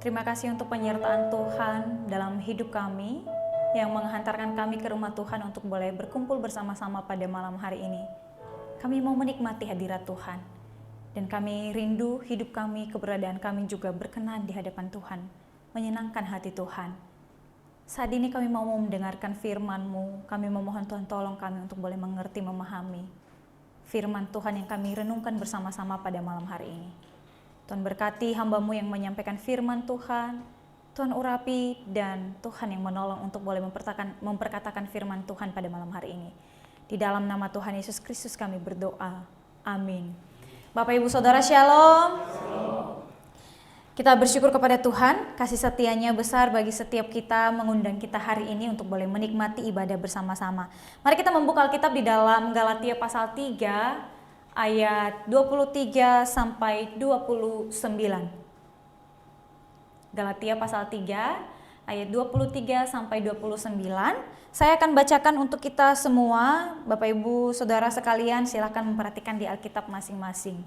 Terima kasih untuk penyertaan Tuhan dalam hidup kami yang menghantarkan kami ke rumah Tuhan untuk boleh berkumpul bersama-sama pada malam hari ini. Kami mau menikmati hadirat Tuhan dan kami rindu hidup kami, keberadaan kami juga berkenan di hadapan Tuhan, menyenangkan hati Tuhan. Saat ini kami mau mendengarkan firman-Mu, kami memohon Tuhan tolong kami untuk boleh mengerti, memahami firman Tuhan yang kami renungkan bersama-sama pada malam hari ini. Tuhan berkati hamba-Mu yang menyampaikan firman Tuhan, Tuhan urapi dan Tuhan yang menolong untuk boleh memperkatakan firman Tuhan pada malam hari ini. Di dalam nama Tuhan Yesus Kristus kami berdoa. Amin. Bapak Ibu Saudara Shalom. Kita bersyukur kepada Tuhan, kasih setianya besar bagi setiap kita, mengundang kita hari ini untuk boleh menikmati ibadah bersama-sama. Mari kita membuka Alkitab di dalam Galatia pasal 3 ayat 23 sampai 29. Galatia pasal 3 ayat 23 sampai 29. Saya akan bacakan untuk kita semua. Bapak Ibu Saudara sekalian, silakan memperhatikan di Alkitab masing-masing.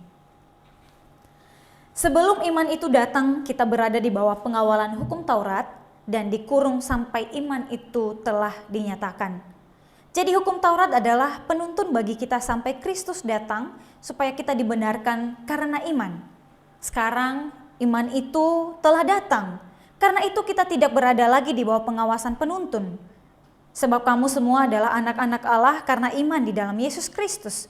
Sebelum iman itu datang, kita berada di bawah pengawalan hukum Taurat dan dikurung sampai iman itu telah dinyatakan. Jadi hukum Taurat adalah penuntun bagi kita sampai Kristus datang supaya kita dibenarkan karena iman. Sekarang iman itu telah datang. Karena itu kita tidak berada lagi di bawah pengawasan penuntun. Sebab kamu semua adalah anak-anak Allah karena iman di dalam Yesus Kristus.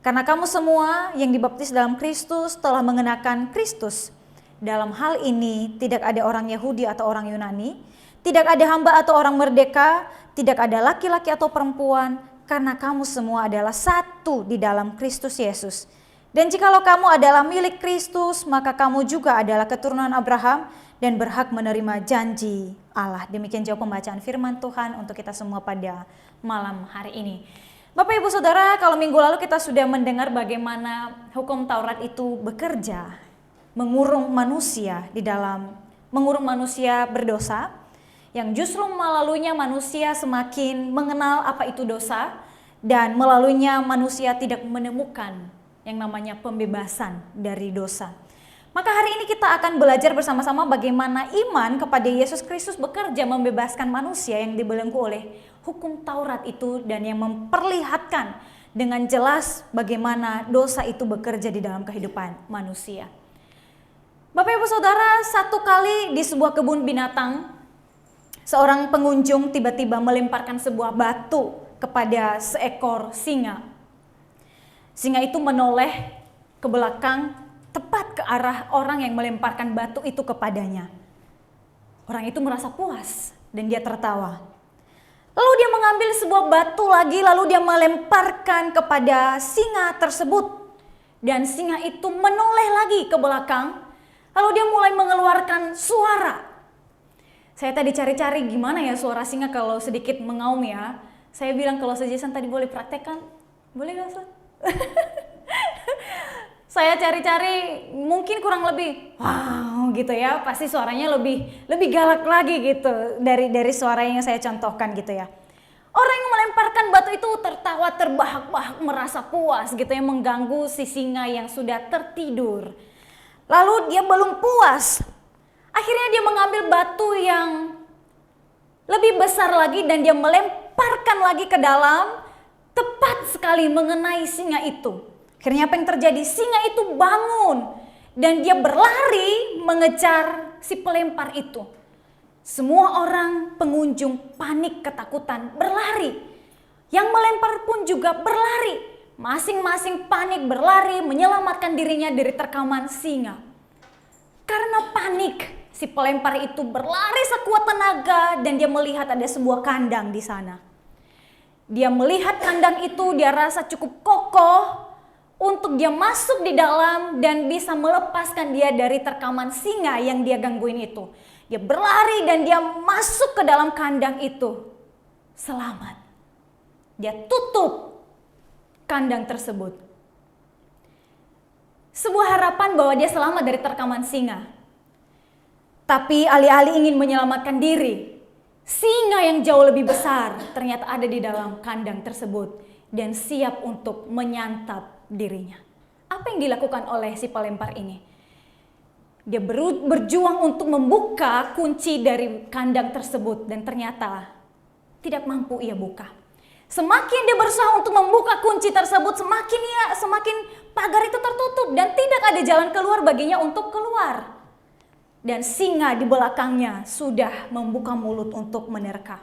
Karena kamu semua yang dibaptis dalam Kristus telah mengenakan Kristus. Dalam hal ini tidak ada orang Yahudi atau orang Yunani, tidak ada hamba atau orang merdeka, tidak ada laki-laki atau perempuan, karena kamu semua adalah satu di dalam Kristus Yesus. Dan jikalau kamu adalah milik Kristus, maka kamu juga adalah keturunan Abraham dan berhak menerima janji Allah. Demikian jauh pembacaan firman Tuhan untuk kita semua pada malam hari ini. Bapak Ibu Saudara, kalau minggu lalu kita sudah mendengar bagaimana hukum Taurat itu bekerja, mengurung manusia berdosa, yang justru melaluinya manusia semakin mengenal apa itu dosa, dan melaluinya manusia tidak menemukan yang namanya pembebasan dari dosa. Maka hari ini kita akan belajar bersama-sama bagaimana iman kepada Yesus Kristus bekerja membebaskan manusia yang dibelenggu oleh hukum Taurat itu, dan yang memperlihatkan dengan jelas bagaimana dosa itu bekerja di dalam kehidupan manusia. Bapak Ibu Saudara, satu kali di sebuah kebun binatang, seorang pengunjung tiba-tiba melemparkan sebuah batu kepada seekor singa. Singa itu menoleh ke belakang tepat ke arah orang yang melemparkan batu itu kepadanya. Orang itu merasa puas dan dia tertawa. Lalu dia mengambil sebuah batu lagi, lalu dia melemparkan kepada singa tersebut. Dan singa itu menoleh lagi ke belakang, lalu dia mulai mengeluarkan suara. Saya tadi cari-cari gimana ya suara singa kalau sedikit mengaum ya. Saya bilang kalau Jason tadi boleh praktekkan, boleh gak Son? Saya cari-cari mungkin kurang lebih wow gitu ya, pasti suaranya lebih galak lagi gitu dari suara yang saya contohkan gitu ya. Orang yang melemparkan batu itu tertawa terbahak-bahak merasa puas gitu ya, mengganggu si singa yang sudah tertidur. Lalu dia belum puas. Akhirnya dia mengambil batu yang lebih besar lagi dan dia melemparkan lagi ke dalam, tepat sekali mengenai singa itu. Akhirnya apa yang terjadi? Singa itu bangun dan dia berlari mengejar si pelempar itu. Semua orang pengunjung panik ketakutan berlari. Yang melempar pun juga berlari. Masing-masing panik berlari menyelamatkan dirinya dari terkaman singa. Karena panik, si pelempar itu berlari sekuat tenaga dan dia melihat ada sebuah kandang di sana. Dia melihat kandang itu, dia rasa cukup kokoh untuk dia masuk di dalam dan bisa melepaskan dia dari terkaman singa yang dia gangguin itu. Dia berlari dan dia masuk ke dalam kandang itu. Selamat. Dia tutup kandang tersebut. Sebuah harapan bahwa dia selamat dari terkaman singa. Tapi alih-alih ingin menyelamatkan diri, singa yang jauh lebih besar ternyata ada di dalam kandang tersebut dan siap untuk menyantap dirinya. Apa yang dilakukan oleh si pelempar ini? Dia berjuang untuk membuka kunci dari kandang tersebut dan ternyata tidak mampu ia buka. Semakin dia berusaha untuk membuka kunci tersebut, semakin pagar itu tertutup dan tidak ada jalan keluar baginya untuk keluar. Dan singa di belakangnya sudah membuka mulut untuk menerkam.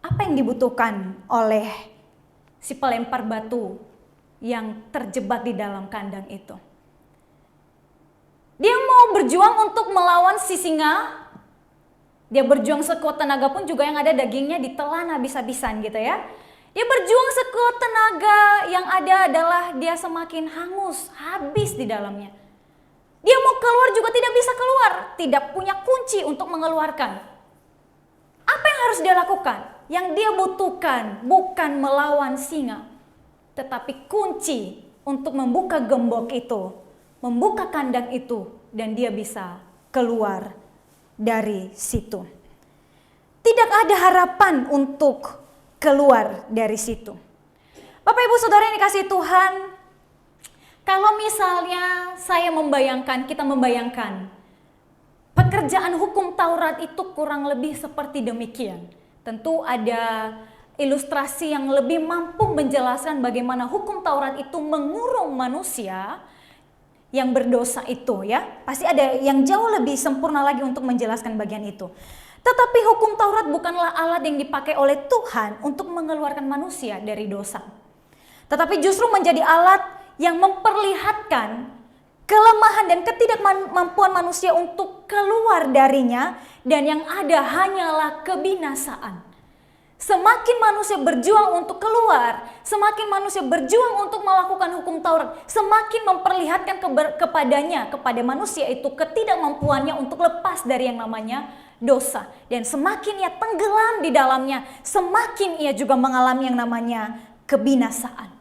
Apa yang dibutuhkan oleh si pelempar batu yang terjebak di dalam kandang itu? Dia mau berjuang untuk melawan si singa. Dia berjuang sekuat tenaga pun juga yang ada dagingnya ditelan habis-habisan gitu ya. Dia berjuang sekuat tenaga, yang ada adalah dia semakin hangus, habis di dalamnya. Dia mau keluar juga tidak bisa keluar, tidak punya kunci untuk mengeluarkan. Apa yang harus dia lakukan? Yang dia butuhkan bukan melawan singa, tetapi kunci untuk membuka gembok itu, membuka kandang itu, dan dia bisa keluar dari situ. Tidak ada harapan untuk keluar dari situ. Bapak Ibu Saudara yang dikasihi Tuhan, kalau misalnya kita membayangkan pekerjaan hukum Taurat itu kurang lebih seperti demikian. Tentu ada ilustrasi yang lebih mampu menjelaskan bagaimana hukum Taurat itu mengurung manusia yang berdosa itu ya. Pasti ada yang jauh lebih sempurna lagi untuk menjelaskan bagian itu. Tetapi hukum Taurat bukanlah alat yang dipakai oleh Tuhan untuk mengeluarkan manusia dari dosa. Tetapi justru menjadi alat yang memperlihatkan kelemahan dan ketidakmampuan manusia untuk keluar darinya, dan yang ada hanyalah kebinasaan. Semakin manusia berjuang untuk keluar, semakin manusia berjuang untuk melakukan hukum Taurat, semakin memperlihatkan kepada manusia itu ketidakmampuannya untuk lepas dari yang namanya dosa. Dan semakin ia tenggelam di dalamnya, semakin ia juga mengalami yang namanya kebinasaan.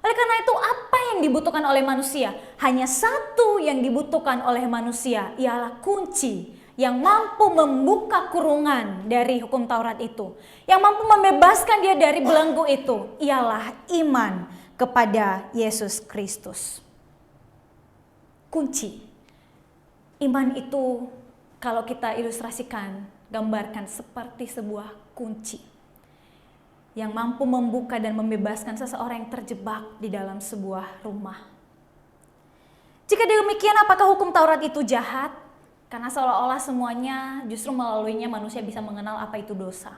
Oleh karena itu, apa yang dibutuhkan oleh manusia? Hanya satu yang dibutuhkan oleh manusia, ialah kunci yang mampu membuka kurungan dari hukum Taurat itu, yang mampu membebaskan dia dari belenggu itu, ialah iman kepada Yesus Kristus. Kunci. Iman itu kalau kita ilustrasikan, gambarkan seperti sebuah kunci yang mampu membuka dan membebaskan seseorang yang terjebak di dalam sebuah rumah. Jika demikian, apakah hukum Taurat itu jahat? Karena seolah-olah semuanya justru melaluinya manusia bisa mengenal apa itu dosa.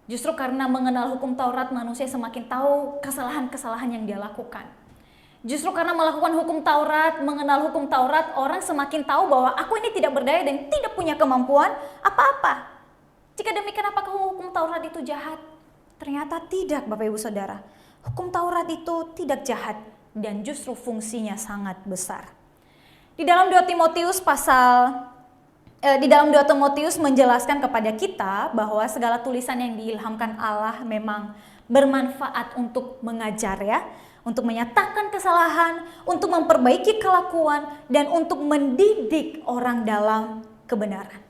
Justru karena mengenal hukum Taurat, manusia semakin tahu kesalahan-kesalahan yang dia lakukan. Justru karena melakukan hukum Taurat, mengenal hukum Taurat, orang semakin tahu bahwa aku ini tidak berdaya dan tidak punya kemampuan apa-apa. Jika demikian, apakah hukum Taurat itu jahat? Ternyata tidak, Bapak Ibu Saudara. Hukum Taurat itu tidak jahat dan justru fungsinya sangat besar. Di dalam 2 Timotius menjelaskan kepada kita bahwa segala tulisan yang diilhamkan Allah memang bermanfaat untuk mengajar ya, untuk menyatakan kesalahan, untuk memperbaiki kelakuan, dan untuk mendidik orang dalam kebenaran.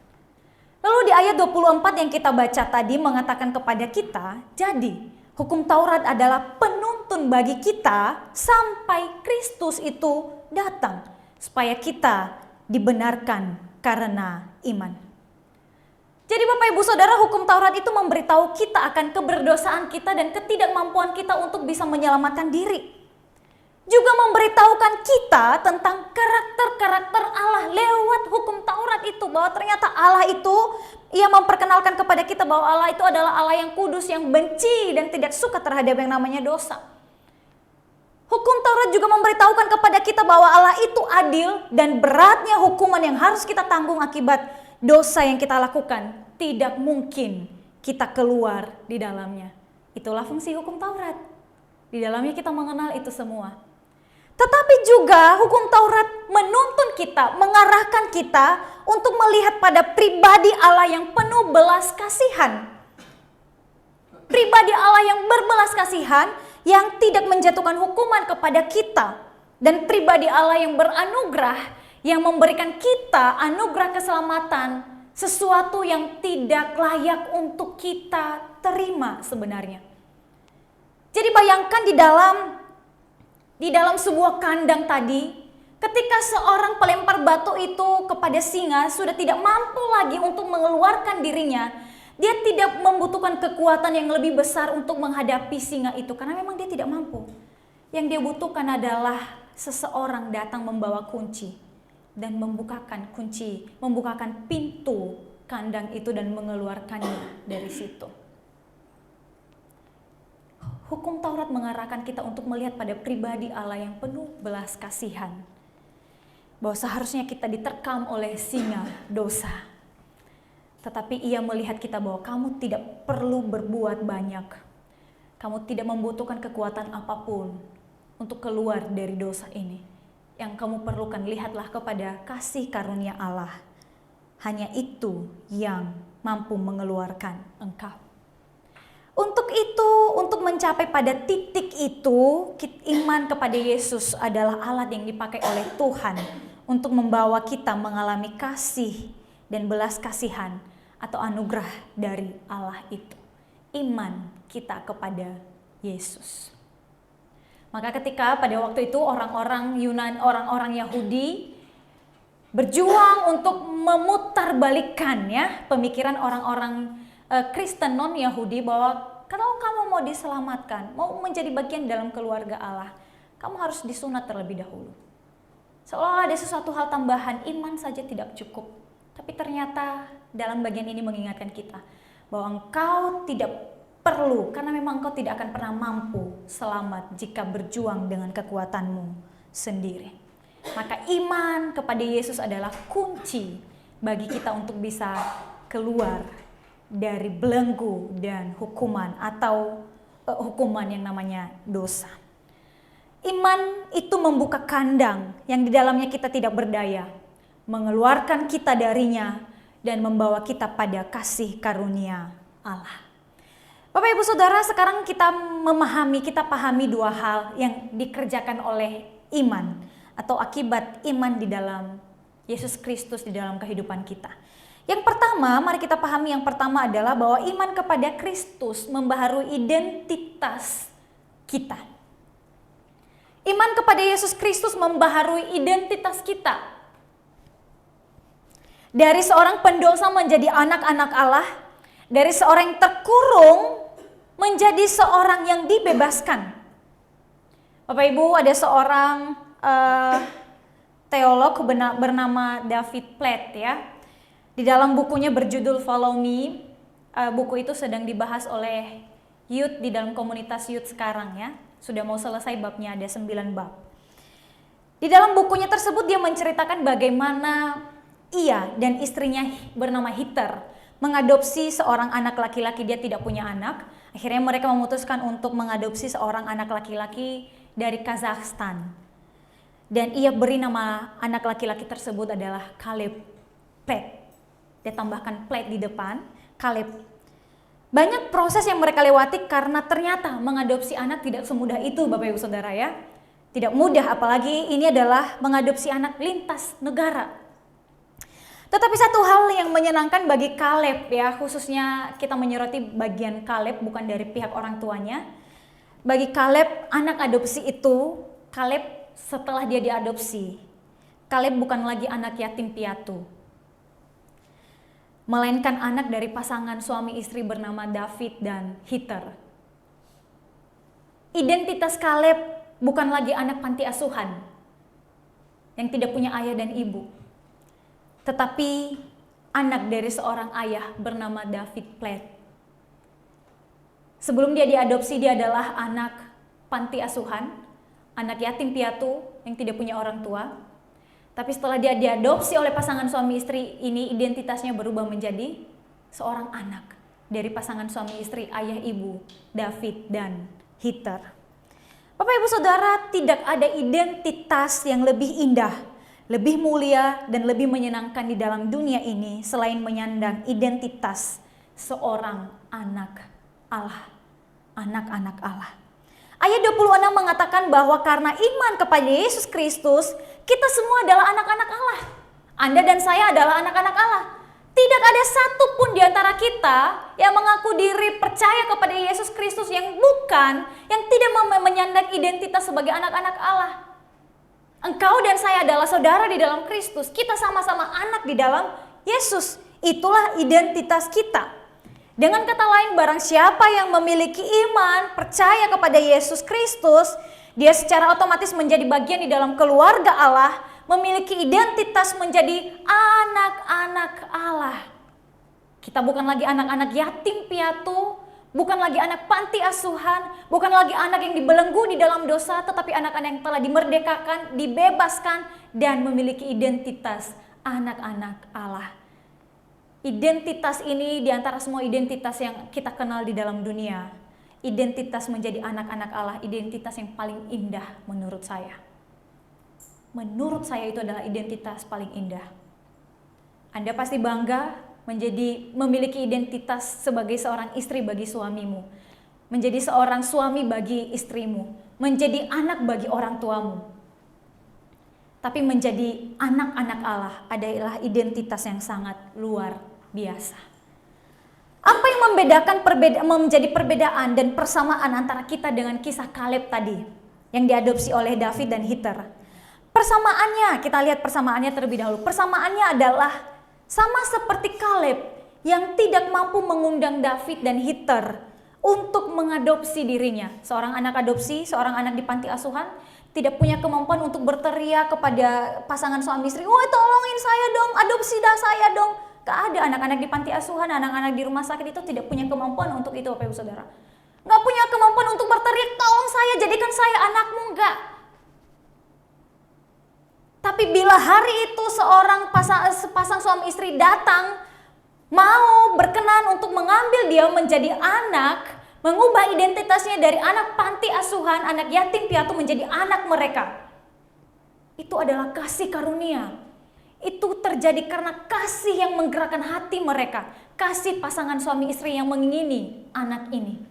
Lalu di ayat 24 yang kita baca tadi mengatakan kepada kita, jadi hukum Taurat adalah penuntun bagi kita sampai Kristus itu datang, supaya kita dibenarkan karena iman. Jadi Bapak Ibu Saudara, hukum Taurat itu memberitahu kita akan keberdosaan kita dan ketidakmampuan kita untuk bisa menyelamatkan diri. Juga memberitahukan kita tentang karakter-karakter Allah lewat hukum Taurat itu, bahwa ternyata Allah itu, ia memperkenalkan kepada kita bahwa Allah itu adalah Allah yang kudus, yang benci dan tidak suka terhadap yang namanya dosa. Hukum Taurat juga memberitahukan kepada kita bahwa Allah itu adil dan beratnya hukuman yang harus kita tanggung akibat dosa yang kita lakukan tidak mungkin kita keluar di dalamnya. Itulah fungsi hukum Taurat. Di dalamnya kita mengenal itu semua. Tetapi juga hukum Taurat menuntun kita, mengarahkan kita untuk melihat pada pribadi Allah yang penuh belas kasihan. Pribadi Allah yang berbelas kasihan, yang tidak menjatuhkan hukuman kepada kita, dan pribadi Allah yang beranugerah, yang memberikan kita anugerah keselamatan, sesuatu yang tidak layak untuk kita terima sebenarnya. Jadi bayangkan di dalam sebuah kandang tadi, Ketika seorang pelempar batu itu kepada singa sudah tidak mampu lagi untuk mengeluarkan dirinya, dia tidak membutuhkan kekuatan yang lebih besar untuk menghadapi singa itu karena memang dia tidak mampu. Yang dia butuhkan adalah seseorang datang membawa kunci dan membukakan pintu kandang itu dan mengeluarkannya dari situ. Hukum Taurat mengarahkan kita untuk melihat pada pribadi Allah yang penuh belas kasihan. Bahwa seharusnya kita diterkam oleh singa dosa. Tetapi ia melihat kita bahwa kamu tidak perlu berbuat banyak. Kamu tidak membutuhkan kekuatan apapun untuk keluar dari dosa ini. Yang kamu perlukan, lihatlah kepada kasih karunia Allah. Hanya itu yang mampu mengeluarkan engkau. Untuk itu, untuk mencapai pada titik itu, iman kepada Yesus adalah alat yang dipakai oleh Tuhan untuk membawa kita mengalami kasih dan belas kasihan atau anugerah dari Allah itu. Iman kita kepada Yesus. Maka ketika pada waktu itu orang-orang Yahudi berjuang untuk memutarbalikkan ya pemikiran orang-orang Kristen non-Yahudi bahwa kalau kamu mau diselamatkan, mau menjadi bagian dalam keluarga Allah, kamu harus disunat terlebih dahulu. Seolah ada sesuatu hal tambahan, iman saja tidak cukup. Tapi ternyata dalam bagian ini mengingatkan kita bahwa engkau tidak perlu, karena memang engkau tidak akan pernah mampu selamat jika berjuang dengan kekuatanmu sendiri. Maka iman kepada Yesus adalah kunci bagi kita untuk bisa keluar dari belenggu dan hukuman atau hukuman yang namanya dosa. Iman itu membuka kandang yang di dalamnya kita tidak berdaya, mengeluarkan kita darinya dan membawa kita pada kasih karunia Allah. Bapak Ibu Saudara, sekarang kita pahami dua hal yang dikerjakan oleh iman atau akibat iman di dalam Yesus Kristus di dalam kehidupan kita. Yang pertama, mari kita pahami yang pertama adalah bahwa iman kepada Kristus membaharui identitas kita. Iman kepada Yesus Kristus membaharui identitas kita. Dari seorang pendosa menjadi anak-anak Allah, dari seorang yang terkurung menjadi seorang yang dibebaskan. Bapak Ibu, ada seorang teolog bernama David Platt ya. Di dalam bukunya berjudul Follow Me, buku itu sedang dibahas oleh youth di dalam komunitas youth sekarang ya. Sudah mau selesai babnya, ada 9 bab. Di dalam bukunya tersebut dia menceritakan bagaimana ia dan istrinya bernama Heather mengadopsi seorang anak laki-laki. Dia tidak punya anak. Akhirnya mereka memutuskan untuk mengadopsi seorang anak laki-laki dari Kazakhstan. Dan ia beri nama anak laki-laki tersebut adalah Caleb Platt. Dia tambahkan Platt di depan, Caleb. Banyak proses yang mereka lewati karena ternyata mengadopsi anak tidak semudah itu Bapak Ibu Saudara ya. Tidak mudah, apalagi ini adalah mengadopsi anak lintas negara. Tetapi satu hal yang menyenangkan bagi Caleb ya, khususnya kita menyoroti bagian Caleb bukan dari pihak orang tuanya. Bagi Caleb, anak adopsi itu, Caleb setelah dia diadopsi, Caleb bukan lagi anak yatim piatu, melainkan anak dari pasangan suami istri bernama David dan Heather. Identitas Caleb bukan lagi anak panti asuhan yang tidak punya ayah dan ibu, tetapi anak dari seorang ayah bernama David Platt. Sebelum dia diadopsi, dia adalah anak panti asuhan, anak yatim piatu yang tidak punya orang tua. Tapi setelah dia diadopsi oleh pasangan suami istri ini, identitasnya berubah menjadi seorang anak dari pasangan suami istri, ayah ibu, David dan Heather. Bapak Ibu Saudara, tidak ada identitas yang lebih indah, lebih mulia dan lebih menyenangkan di dalam dunia ini selain menyandang identitas seorang anak Allah, anak-anak Allah. Ayat 26 mengatakan bahwa karena iman kepada Yesus Kristus, kita semua adalah anak-anak Allah. Anda dan saya adalah anak-anak Allah. Tidak ada satupun di antara kita yang mengaku diri percaya kepada Yesus Kristus yang tidak menyandang identitas sebagai anak-anak Allah. Engkau dan saya adalah saudara di dalam Kristus. Kita sama-sama anak di dalam Yesus. Itulah identitas kita. Dengan kata lain, barang siapa yang memiliki iman, percaya kepada Yesus Kristus, dia secara otomatis menjadi bagian di dalam keluarga Allah, memiliki identitas menjadi anak-anak Allah. Kita bukan lagi anak-anak yatim piatu, bukan lagi anak panti asuhan, bukan lagi anak yang dibelenggu di dalam dosa, tetapi anak-anak yang telah dimerdekakan, dibebaskan, dan memiliki identitas anak-anak Allah. Identitas ini diantara semua identitas yang kita kenal di dalam dunia, identitas menjadi anak-anak Allah, identitas yang paling indah menurut saya. Menurut saya itu adalah identitas paling indah. Anda pasti bangga memiliki identitas sebagai seorang istri bagi suamimu, menjadi seorang suami bagi istrimu, menjadi anak bagi orang tuamu. Tapi menjadi anak-anak Allah adalah identitas yang sangat luar biasa. Apa yang menjadi perbedaan dan persamaan antara kita dengan kisah Kaleb tadi yang diadopsi oleh David dan Hitler? Persamaannya, kita lihat persamaannya terlebih dahulu. Persamaannya adalah sama seperti Kaleb yang tidak mampu mengundang David dan Hitler untuk mengadopsi dirinya. Seorang anak adopsi, seorang anak di panti asuhan, tidak punya kemampuan untuk berteriak kepada pasangan suami istri, "Woi, tolongin saya dong, adopsi dah saya dong." Gak ada. Anak-anak di panti asuhan, anak-anak di rumah sakit itu tidak punya kemampuan untuk itu, Bapak Ibu Saudara. Gak punya kemampuan untuk berteriak, "Tolong saya, jadikan saya anakmu." Enggak. Tapi bila hari itu seorang sepasang suami istri datang, mau berkenan untuk mengambil dia menjadi anak, mengubah identitasnya dari anak panti asuhan, anak yatim piatu menjadi anak mereka. Itu adalah kasih karunia. Itu terjadi karena kasih yang menggerakkan hati mereka. Kasih pasangan suami istri yang mengingini anak ini,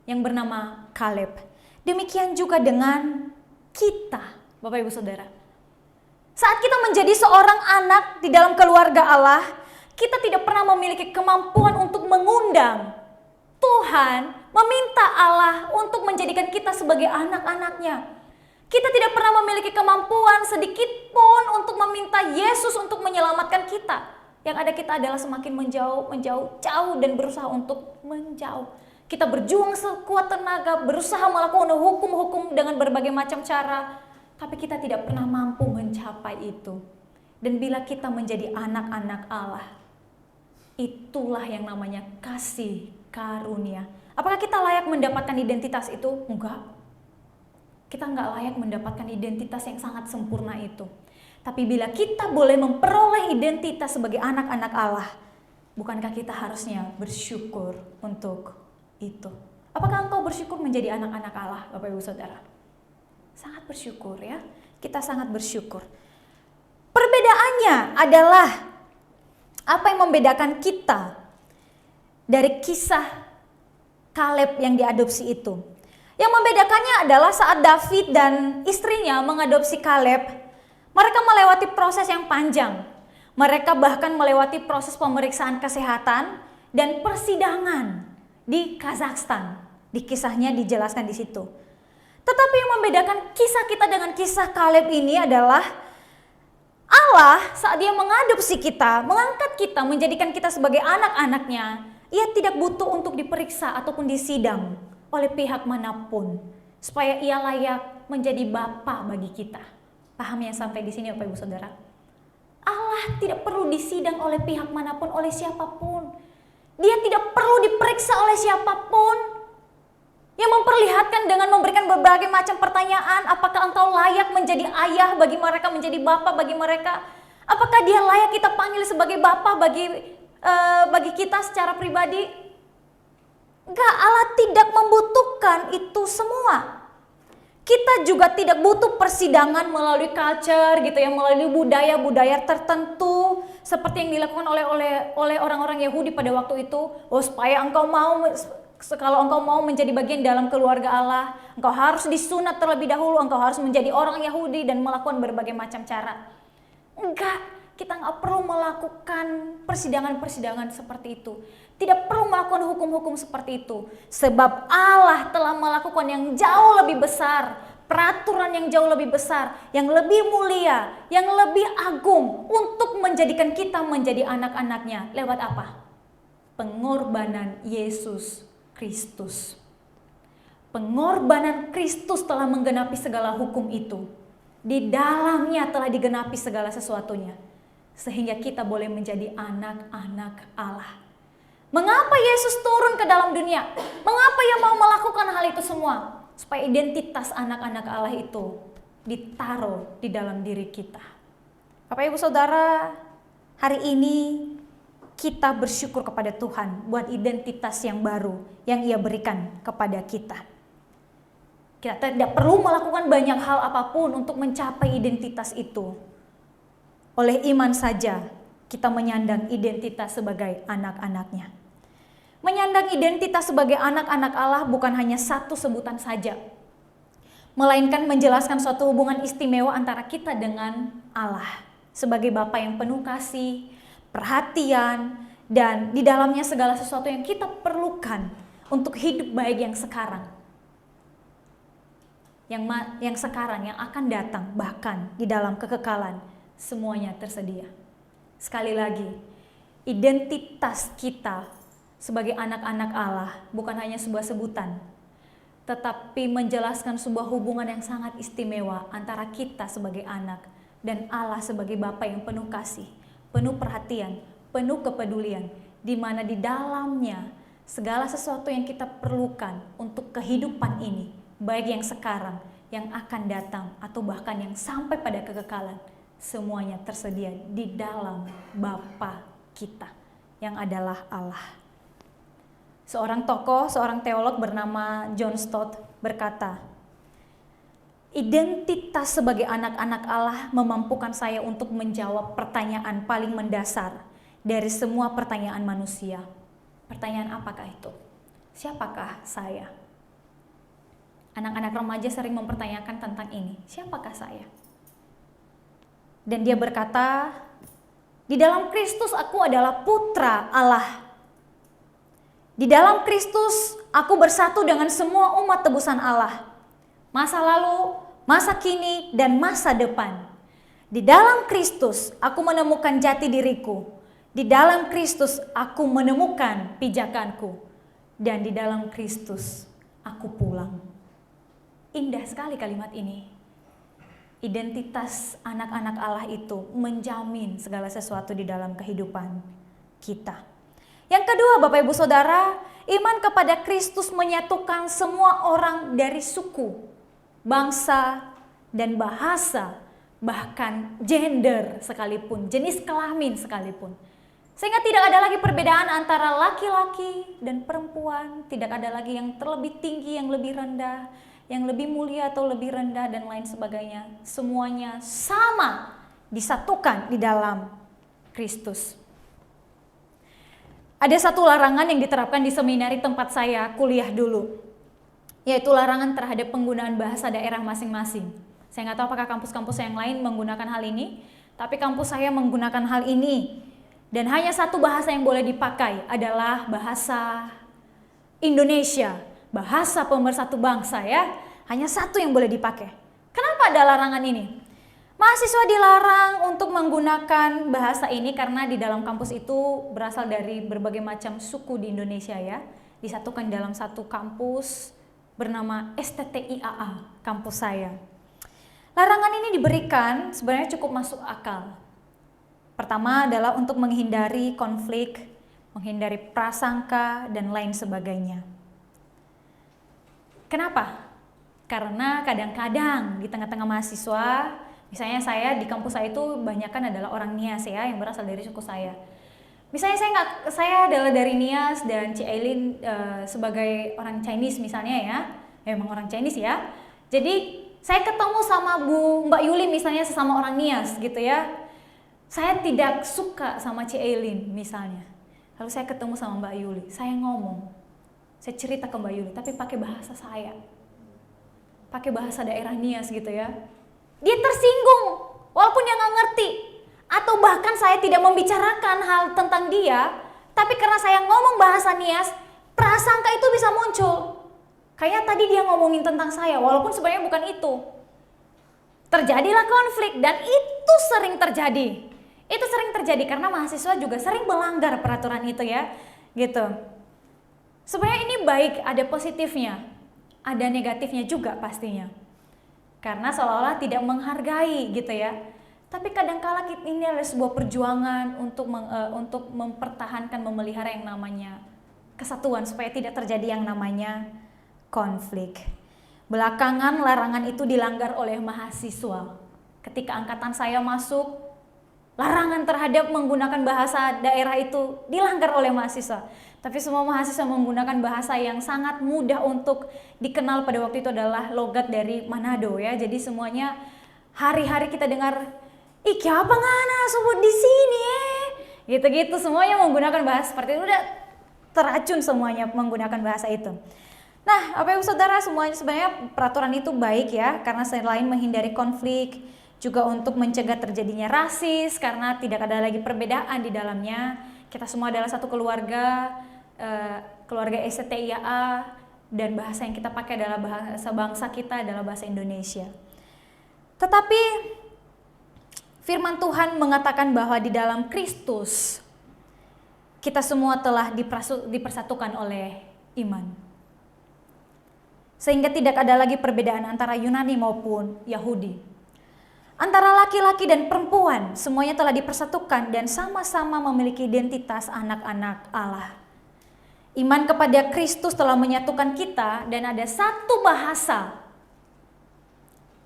yang bernama Kaleb. Demikian juga dengan kita, Bapak Ibu Saudara. Saat kita menjadi seorang anak di dalam keluarga Allah, kita tidak pernah memiliki kemampuan untuk mengundang Tuhan, meminta Allah untuk menjadikan kita sebagai anak-anaknya. Kita tidak pernah memiliki kemampuan sedikit pun untuk meminta Yesus untuk menyelamatkan kita. Yang ada kita adalah semakin jauh dan berusaha untuk menjauh. Kita berjuang sekuat tenaga, berusaha melakukan hukum-hukum dengan berbagai macam cara. Tapi kita tidak pernah mampu mencapai itu. Dan bila kita menjadi anak-anak Allah, itulah yang namanya kasih karunia. Apakah kita layak mendapatkan identitas itu? Enggak. Kita nggak layak mendapatkan identitas yang sangat sempurna itu. Tapi bila kita boleh memperoleh identitas sebagai anak-anak Allah, bukankah kita harusnya bersyukur untuk itu? Apakah engkau bersyukur menjadi anak-anak Allah, Bapak Ibu Saudara? Sangat bersyukur ya, kita sangat bersyukur. Perbedaannya adalah apa yang membedakan kita dari kisah Kaleb yang diadopsi itu. Yang membedakannya adalah saat David dan istrinya mengadopsi Kaleb, mereka melewati proses yang panjang. Mereka bahkan melewati proses pemeriksaan kesehatan dan persidangan di Kazakhstan. Di kisahnya dijelaskan di situ. Tetapi yang membedakan kisah kita dengan kisah Kaleb ini adalah Allah saat dia mengadopsi kita, mengangkat kita, menjadikan kita sebagai anak-anaknya, ia tidak butuh untuk diperiksa ataupun disidang oleh pihak manapun supaya ia layak menjadi bapa bagi kita. Paham yang sampai di sini Bapak Ibu Saudara? Allah tidak perlu disidang oleh pihak manapun, oleh siapapun. Dia tidak perlu diperiksa oleh siapapun. Yang memperlihatkan dengan memberikan berbagai macam pertanyaan, apakah engkau layak menjadi ayah bagi mereka, menjadi bapa bagi mereka? Apakah dia layak kita panggil sebagai bapa bagi kita secara pribadi? Enggak, Allah tidak membutuhkan itu semua. Kita juga tidak butuh persidangan melalui culture gitu ya, melalui budaya-budaya tertentu seperti yang dilakukan oleh orang-orang Yahudi pada waktu itu. Oh, supaya kalau engkau mau menjadi bagian dalam keluarga Allah, engkau harus disunat terlebih dahulu, engkau harus menjadi orang Yahudi dan melakukan berbagai macam cara. Enggak. Kita nggak perlu melakukan persidangan-persidangan seperti itu. Tidak perlu melakukan hukum-hukum seperti itu. Sebab Allah telah melakukan yang jauh lebih besar. peraturan yang jauh lebih besar, yang lebih mulia, yang lebih agung untuk menjadikan kita menjadi anak-anaknya. Lewat apa? Pengorbanan Yesus Kristus. Pengorbanan Kristus telah menggenapi segala hukum itu. Di dalamnya telah digenapi segala sesuatunya. Sehingga kita boleh menjadi anak-anak Allah. Mengapa Yesus turun ke dalam dunia? Mengapa Ia mau melakukan hal itu semua? Supaya identitas anak-anak Allah itu ditaruh di dalam diri kita. Bapak Ibu Saudara, hari ini kita bersyukur kepada Tuhan buat identitas yang baru yang Ia berikan kepada kita. Kita tidak perlu melakukan banyak hal apapun untuk mencapai identitas itu. Oleh iman saja kita menyandang identitas sebagai anak-anaknya. Menyandang identitas sebagai anak-anak Allah bukan hanya satu sebutan saja, melainkan menjelaskan suatu hubungan istimewa antara kita dengan Allah sebagai Bapa yang penuh kasih, perhatian, dan di dalamnya segala sesuatu yang kita perlukan untuk hidup baik yang sekarang. Yang sekarang, yang akan datang, bahkan di dalam kekekalan, semuanya tersedia. Sekali lagi, identitas kita sebagai anak-anak Allah bukan hanya sebuah sebutan, tetapi menjelaskan sebuah hubungan yang sangat istimewa antara kita sebagai anak dan Allah sebagai Bapa yang penuh kasih, penuh perhatian, penuh kepedulian, di mana di dalamnya segala sesuatu yang kita perlukan untuk kehidupan ini, baik yang sekarang, yang akan datang, atau bahkan yang sampai pada kekekalan, semuanya tersedia di dalam Bapa kita yang adalah Allah. Seorang tokoh, seorang teolog bernama John Stott berkata, identitas sebagai anak-anak Allah memampukan saya untuk menjawab pertanyaan paling mendasar dari semua pertanyaan manusia. Pertanyaan apakah itu? Siapakah saya? Anak-anak remaja sering mempertanyakan tentang ini. Siapakah saya? Dan dia berkata, di dalam Kristus aku adalah putra Allah. Di dalam Kristus aku bersatu dengan semua umat tebusan Allah. Masa lalu, masa kini, dan masa depan. Di dalam Kristus aku menemukan jati diriku. Di dalam Kristus aku menemukan pijakanku. Dan di dalam Kristus aku pulang. Indah sekali kalimat ini. Identitas anak-anak Allah itu menjamin segala sesuatu di dalam kehidupan kita. Yang kedua, Bapak Ibu Saudara, iman kepada Kristus menyatukan semua orang dari suku, bangsa, dan bahasa, bahkan gender sekalipun, jenis kelamin sekalipun. Sehingga tidak ada lagi perbedaan antara laki-laki dan perempuan, tidak ada lagi yang terlebih tinggi, yang lebih rendah, yang lebih mulia atau lebih rendah, dan lain sebagainya. Semuanya sama disatukan di dalam Kristus. Ada satu larangan yang diterapkan di seminari tempat saya kuliah dulu, yaitu larangan terhadap penggunaan bahasa daerah masing-masing. Saya nggak tahu apakah kampus-kampus yang lain menggunakan hal ini, tapi kampus saya menggunakan hal ini. Dan hanya satu bahasa yang boleh dipakai adalah bahasa Indonesia, bahasa pemersatu bangsa ya. Hanya satu yang boleh dipakai. Kenapa ada larangan ini? Mahasiswa dilarang untuk menggunakan bahasa ini karena di dalam kampus itu berasal dari berbagai macam suku di Indonesia ya. Disatukan dalam satu kampus bernama STTIAA, kampus saya. Larangan ini diberikan sebenarnya cukup masuk akal. Pertama adalah untuk menghindari konflik, menghindari prasangka, dan lain sebagainya. Kenapa? Karena kadang-kadang di tengah-tengah mahasiswa, misalnya saya di kampus saya itu banyakkan adalah orang Nias ya, yang berasal dari suku saya. Misalnya saya adalah dari Nias dan Ci Eileen sebagai orang Chinese misalnya ya, memang orang Chinese ya. Jadi saya ketemu sama Mbak Yuli misalnya sesama orang Nias gitu ya. Saya tidak suka sama Ci Eileen misalnya. Lalu saya ketemu sama Mbak Yuli, saya ngomong, saya cerita ke Mbak Yuli, tapi pakai bahasa saya. Pakai bahasa daerah Nias gitu ya. Dia tersinggung, walaupun dia nggak ngerti. Atau bahkan saya tidak membicarakan hal tentang dia, tapi karena saya ngomong bahasa Nias, prasangka itu bisa muncul. Kayak tadi dia ngomongin tentang saya, walaupun sebenarnya bukan itu. Terjadilah konflik dan itu sering terjadi. Itu sering terjadi karena mahasiswa juga sering melanggar peraturan itu ya, gitu. Sebenarnya ini baik, ada positifnya, ada negatifnya juga pastinya. Karena seolah-olah tidak menghargai gitu ya. Tapi kadangkala ini adalah sebuah perjuangan untuk mempertahankan, memelihara yang namanya kesatuan supaya tidak terjadi yang namanya konflik. Belakangan larangan itu dilanggar oleh mahasiswa. Ketika angkatan saya masuk, larangan terhadap menggunakan bahasa daerah itu dilanggar oleh mahasiswa. Tapi semua mahasiswa menggunakan bahasa yang sangat mudah untuk dikenal pada waktu itu adalah logat dari Manado ya. Jadi semuanya hari-hari kita dengar, "Iki apa ngana sebut di sini gitu-gitu, semuanya menggunakan bahasa seperti itu, udah teracun semuanya menggunakan bahasa itu. Nah, Bapak Ibu Saudara, semuanya sebenarnya peraturan itu baik ya, karena selain menghindari konflik, juga untuk mencegah terjadinya rasis karena tidak ada lagi perbedaan di dalamnya. Kita semua adalah satu keluarga, keluarga STIAA, dan bahasa yang kita pakai adalah bahasa bangsa kita adalah bahasa Indonesia. Tetapi firman Tuhan mengatakan bahwa di dalam Kristus kita semua telah dipersatukan oleh iman. Sehingga tidak ada lagi perbedaan antara Yunani maupun Yahudi. Antara laki-laki dan perempuan semuanya telah dipersatukan dan sama-sama memiliki identitas anak-anak Allah. Iman kepada Kristus telah menyatukan kita dan ada satu bahasa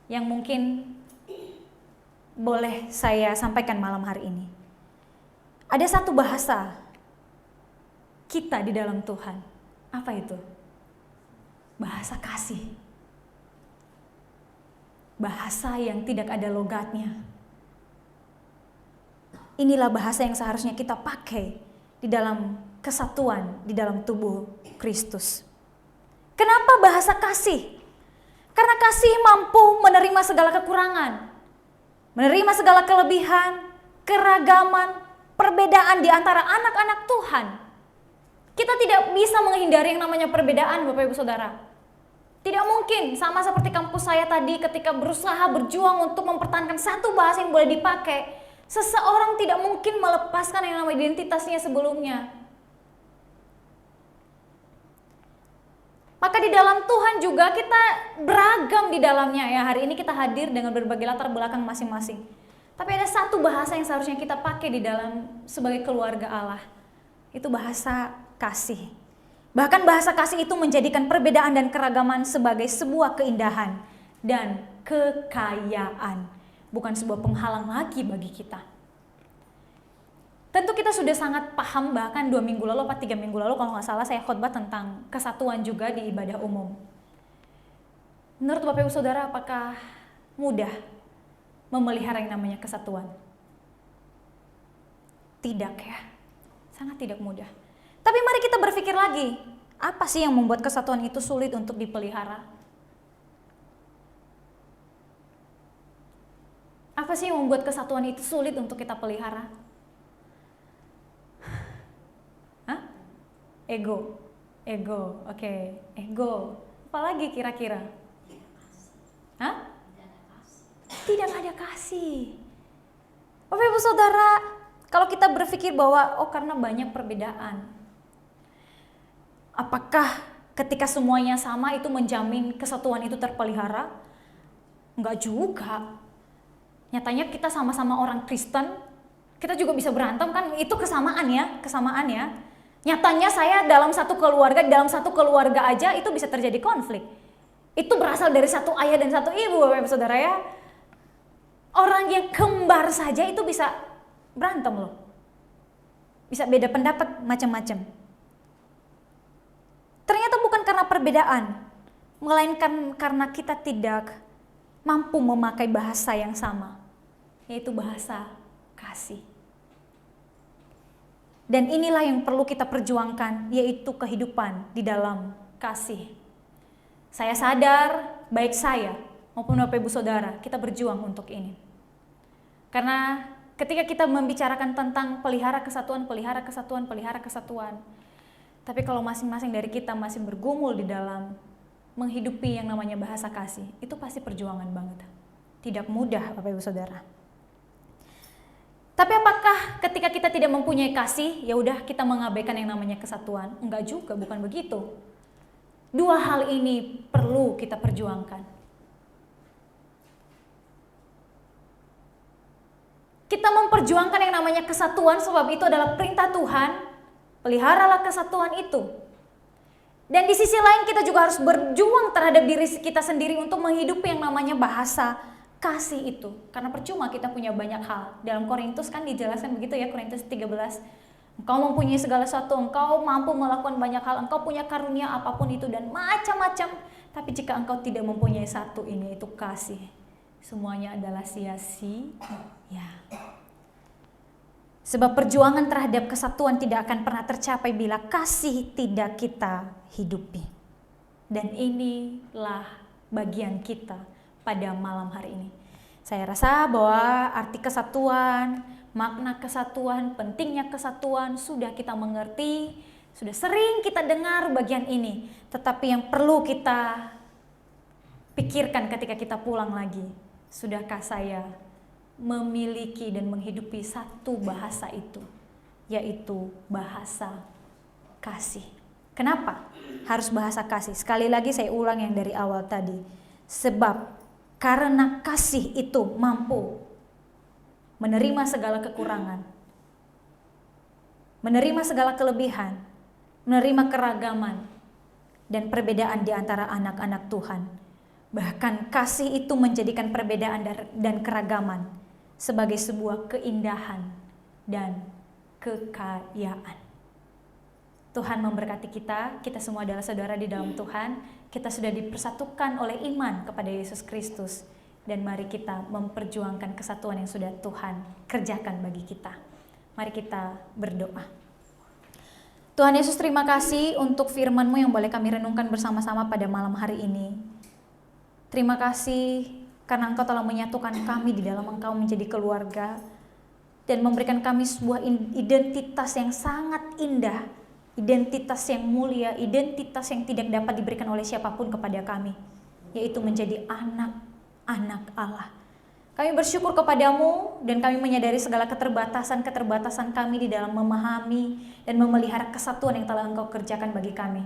yang mungkin boleh saya sampaikan malam hari ini. Ada satu bahasa kita di dalam Tuhan. Apa itu? Bahasa kasih. Bahasa yang tidak ada logatnya. Inilah bahasa yang seharusnya kita pakai di dalam kesatuan, di dalam tubuh Kristus. Kenapa bahasa kasih? Karena kasih mampu menerima segala kekurangan, menerima segala kelebihan, keragaman, perbedaan di antara anak-anak Tuhan. Kita tidak bisa menghindari yang namanya perbedaan, Bapak Ibu Saudara. Tidak mungkin, sama seperti kampus saya tadi ketika berusaha berjuang untuk mempertahankan satu bahasa yang boleh dipakai. Seseorang tidak mungkin melepaskan yang namanya identitasnya sebelumnya. Maka di dalam Tuhan juga kita beragam di dalamnya ya. Hari ini kita hadir dengan berbagai latar belakang masing-masing. Tapi ada satu bahasa yang seharusnya kita pakai di dalam sebagai keluarga Allah. Itu bahasa kasih. Bahkan bahasa kasih itu menjadikan perbedaan dan keragaman sebagai sebuah keindahan dan kekayaan. Bukan sebuah penghalang lagi bagi kita. Tentu kita sudah sangat paham, bahkan 2 minggu lalu atau 3 minggu lalu kalau nggak salah saya khotbah tentang kesatuan juga di ibadah umum. Menurut Bapak Ibu Saudara, apakah mudah memelihara yang namanya kesatuan? Tidak ya, sangat tidak mudah. Tapi mari kita berpikir lagi, apa sih yang membuat kesatuan itu sulit untuk dipelihara? Apa sih yang membuat kesatuan itu sulit untuk kita pelihara? Hah? Ego, oke. Ego. Apalagi kira-kira? Hah? Tidak ada kasih. Bapak Ibu Saudara, kalau kita berpikir bahwa karena banyak perbedaan, apakah ketika semuanya sama itu menjamin kesatuan itu terpelihara? Enggak juga. Nyatanya kita sama-sama orang Kristen, kita juga bisa berantem kan, itu kesamaan ya. Nyatanya saya dalam satu keluarga aja itu bisa terjadi konflik. Itu berasal dari satu ayah dan satu ibu, Bapak Ibu Saudara ya. Orang yang kembar saja itu bisa berantem loh. Bisa beda pendapat macam-macam. Ternyata bukan karena perbedaan, melainkan karena kita tidak mampu memakai bahasa yang sama, yaitu bahasa kasih. Dan inilah yang perlu kita perjuangkan, yaitu kehidupan di dalam kasih. Saya sadar, baik saya maupun Bapak Ibu Saudara, kita berjuang untuk ini. Karena ketika kita membicarakan tentang pelihara kesatuan, tapi kalau masing-masing dari kita masih bergumul di dalam menghidupi yang namanya bahasa kasih, itu pasti perjuangan banget. Tidak mudah Bapak Ibu Saudara. Tapi apakah ketika kita tidak mempunyai kasih, ya udah kita mengabaikan yang namanya kesatuan? Enggak juga, bukan begitu. Dua hal ini perlu kita perjuangkan. Kita memperjuangkan yang namanya kesatuan sebab itu adalah perintah Tuhan. Peliharalah kesatuan itu. Dan di sisi lain kita juga harus berjuang terhadap diri kita sendiri untuk menghidupi yang namanya bahasa kasih itu. Karena percuma kita punya banyak hal. Dalam Korintus kan dijelaskan begitu ya, Korintus 13. Engkau mempunyai segala sesuatu, engkau mampu melakukan banyak hal, engkau punya karunia apapun itu dan macam-macam. Tapi jika engkau tidak mempunyai satu ini, yaitu kasih, semuanya adalah sia-sia. Sebab perjuangan terhadap kesatuan tidak akan pernah tercapai bila kasih tidak kita hidupi. Dan inilah bagian kita pada malam hari ini. Saya rasa bahwa arti kesatuan, makna kesatuan, pentingnya kesatuan sudah kita mengerti, sudah sering kita dengar bagian ini. Tetapi yang perlu kita pikirkan ketika kita pulang lagi, sudahkah saya memiliki dan menghidupi satu bahasa itu, yaitu bahasa kasih. Kenapa harus bahasa kasih? Sekali lagi saya ulang yang dari awal tadi. Sebab karena kasih itu mampu menerima segala kekurangan, menerima segala kelebihan, menerima keragaman dan perbedaan di antara anak-anak Tuhan. Bahkan kasih itu menjadikan perbedaan dan keragaman sebagai sebuah keindahan dan kekayaan. Tuhan memberkati kita semua adalah saudara di dalam Tuhan. Kita sudah dipersatukan oleh iman kepada Yesus Kristus. Dan mari kita memperjuangkan kesatuan yang sudah Tuhan kerjakan bagi kita. Mari kita berdoa. Tuhan Yesus, terima kasih untuk firman-Mu yang boleh kami renungkan bersama-sama pada malam hari ini. Terima kasih karena Engkau telah menyatukan kami di dalam Engkau menjadi keluarga dan memberikan kami sebuah identitas yang sangat indah, identitas yang mulia, identitas yang tidak dapat diberikan oleh siapapun kepada kami, yaitu menjadi anak-anak Allah. Kami bersyukur kepadamu dan kami menyadari segala keterbatasan kami di dalam memahami dan memelihara kesatuan yang telah Engkau kerjakan bagi kami.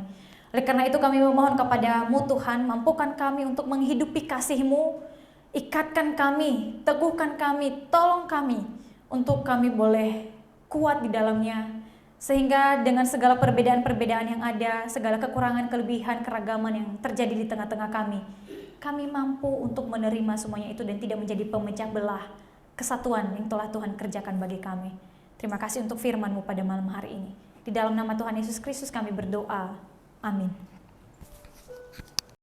Oleh karena itu kami memohon kepadamu Tuhan, mampukan kami untuk menghidupi kasih-Mu. Ikatkan kami, teguhkan kami, tolong kami untuk kami boleh kuat di dalamnya. Sehingga dengan segala perbedaan-perbedaan yang ada, segala kekurangan, kelebihan, keragaman yang terjadi di tengah-tengah kami mampu untuk menerima semuanya itu dan tidak menjadi pemecah belah kesatuan yang telah Tuhan kerjakan bagi kami. Terima kasih untuk firman-Mu pada malam hari ini. Di dalam nama Tuhan Yesus Kristus kami berdoa. Amin.